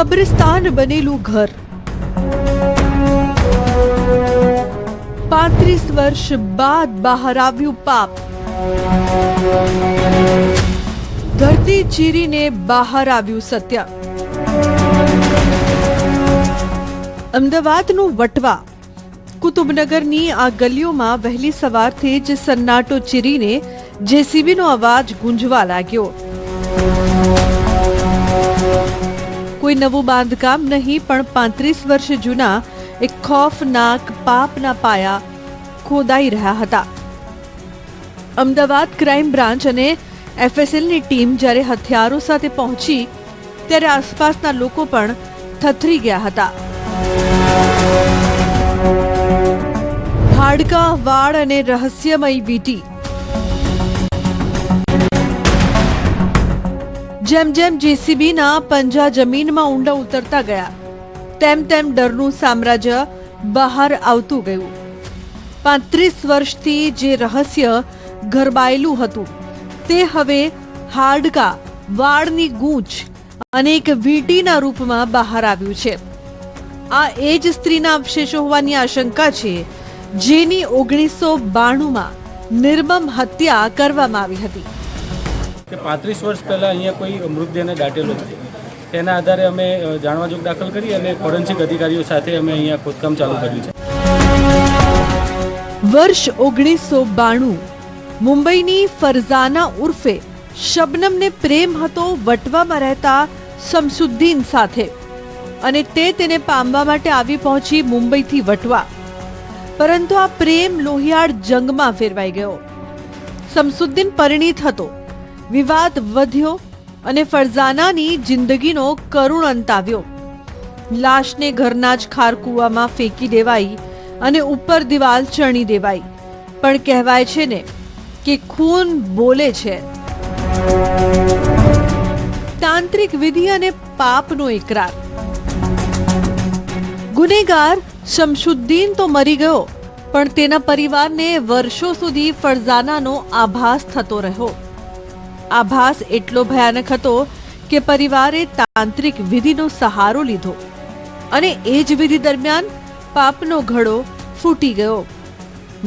કબ્રિસ્તાન બનેલું ઘર 35 વર્ષ બાદ બહાર આવ્યું પાપ। ધરતી ચીરીને બહાર આવ્યું સત્ય। અમદાવાદનું વટવા કુતુબનગરની આ ગલીઓમાં વહેલી સવારથી જ સન્નાટો ચીરીને જેસીબીનો અવાજ ગુંજવા લાગ્યો। કોઈ નવું બાંધકામ નહીં, પણ 35 વર્ષ જૂના એક ખોફનાક પાપના પાયા ખોદાઈ રહ્યા હતા। અમદાવાદ ક્રાઇમ બ્રાન્ચ અને એફએસએલની ટીમ જ્યારે હથિયારો સાથે પહોંચી ત્યારે આસપાસના લોકો પણ થથરી ગયા હતા। હાડકા, વાળ અને રહસ્યમય વીંટી। જેમ જેમ જેસીબીના પંજા જમીનમાં ઊંડા ઉતરતા ગયા તેમ તેમ ડરનું સામ્રાજ્ય બહાર આવતું ગયું। 35 વર્ષથી જે રહસ્ય ગરબાયેલું હતું તે હવે હાડકા, વાળની ગૂંચ અને એક વીંટીના રૂપમાં બહાર આવ્યું છે। આ એ જ સ્ત્રીના અવશેષો હોવાની આશંકા છે જેની 1992માં નિર્મમ હત્યા કરવામાં આવી હતી। 35 વર્ષ પહેલા અહીંયા કોઈ મૃતદેહને દાટેલો છે, તેના આધારે અમે જાણવાજોગ દાખલ કરી અને ફોરેન્સિક અધિકારીઓ સાથે અમે અહીંયા ખોદકામ ચાલુ કર્યું છે। વર્ષ 1992 મુંબઈની ફરઝાના ઉર્ફે શબનમને પ્રેમ હતો વટવામાં રહેતા શમસુદ્દીન સાથે અને તેને પામવા માટે આવી પહોંચી મુંબઈથી વટવા, પરંતુ આ પ્રેમ લોહિયાળ જંગમાં ફેરવાઈ ગયો। શમસુદ્દીન પરિણીત હતો, વિવાદ વધ્યો અને ફરઝાનાની જિંદગીનો કરુણ અંત આવ્યો। લાશને ઘરના જ ખારકુવામાં ફેંકી દેવાઈ અને ઉપર દિવાલ ચણી દેવાઈ, પણ કહેવાય છે ને કે ખૂન બોલે છે। તાંત્રિક વિધિ અને પાપનો એકરાર। ગુનેગાર શમસુદ્દીન તો મરી ગયો, પણ તેના પરિવારને વર્ષો સુધી ફરઝાનાનો આભાસ થતો રહ્યો। આભાસ એટલો ભયાનક હતો કે પરિવારે તાંત્રિક વિધિનો સહારો લીધો અને એ જ વિધિ દરમિયાન પાપનો ઘડો ફૂટી ગયો।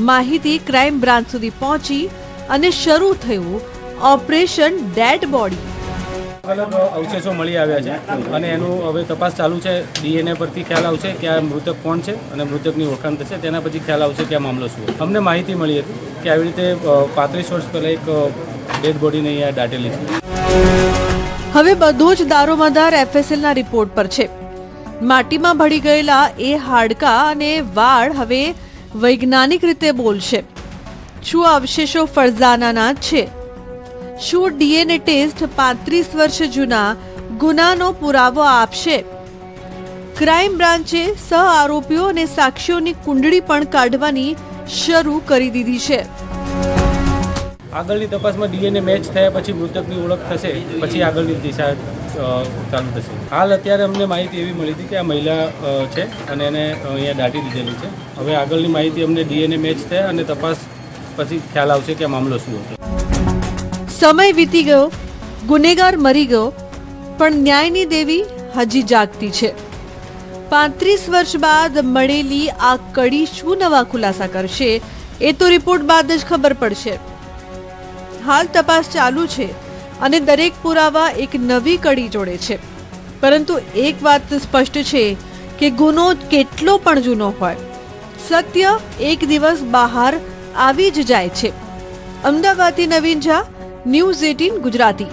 માહિતી ક્રાઇમ બ્રાન્ચ સુધી પહોંચી અને શરૂ થયું ઓપરેશન ડેડ બોડી। અલગ અવશેષો મળી આવ્યા છે અને એનું હવે તપાસ ચાલુ છે। ડીએનએ પરથી ખ્યાલ આવશે કે આ મૃતક કોણ છે અને મૃતકની ઓળખાણ થશે, તેના પછી ખ્યાલ આવશે કે આ મામલો શું। અમને માહિતી મળી હતી કે આવી રીતે 35 વર્ષ પહેલાં એક ડેડ બોડીને અહીંયા દાટેલી છે। હવે બધો જ દારોમદાર એફએસએલના રિપોર્ટ પર છે। માટીમાં ભળી ગયેલા એ હાડકા અને વાળ હવે વૈજ્ઞાનિક રીતે બોલશે। શું અવશેષો ફરઝાનાના છે? શું ડીએનએ ટેસ્ટ 35 વર્ષ જૂના ગુનાનો પુરાવો આપશે? ક્રાઇમ બ્રાન્ચે સહ આરોપીઓ અને સાક્ષીઓની કુંડળી પણ કાઢવાની શરૂ કરી દીધી છે। આગળની તપાસમાં ડીએનએ મેચ થયા પછી મૃતકની ઓળખ થશે, પછી આગળની દિશા ચાલુ થશે। હાલ અત્યારે અમને માહિતી એવી મળી હતી કે આ મહિલા છે અને એને અહીંયા દાટી દીધેલી છે। હવે આગળની માહિતી અમને ડીએનએ મેચ થયા અને તપાસ પછી ખ્યાલ આવશે કે આ મામલો શું હતો। સમય વીતી ગયો, ગુનેગાર મરી ગયો, પણ ન્યાયની દેવી હજી જાગતી છે। 35 વર્ષ બાદ મળેલી આ કડી શું નવા ખુલાસા કરશે એ તો રિપોર્ટ બાદ જ ખબર પડશે। હાલ તપાસ ચાલુ છે અને દરેક પુરાવા એક નવી કડી જોડે છે, પરંતુ એક વાત સ્પષ્ટ છે કે ગુનો કેટલો પણ જૂનો હોય, સત્ય એક દિવસ બહાર આવી જ જાય છે। અમદાવાદથી નવીન ઝા, ન્યૂઝ 18 ગુજરાતી।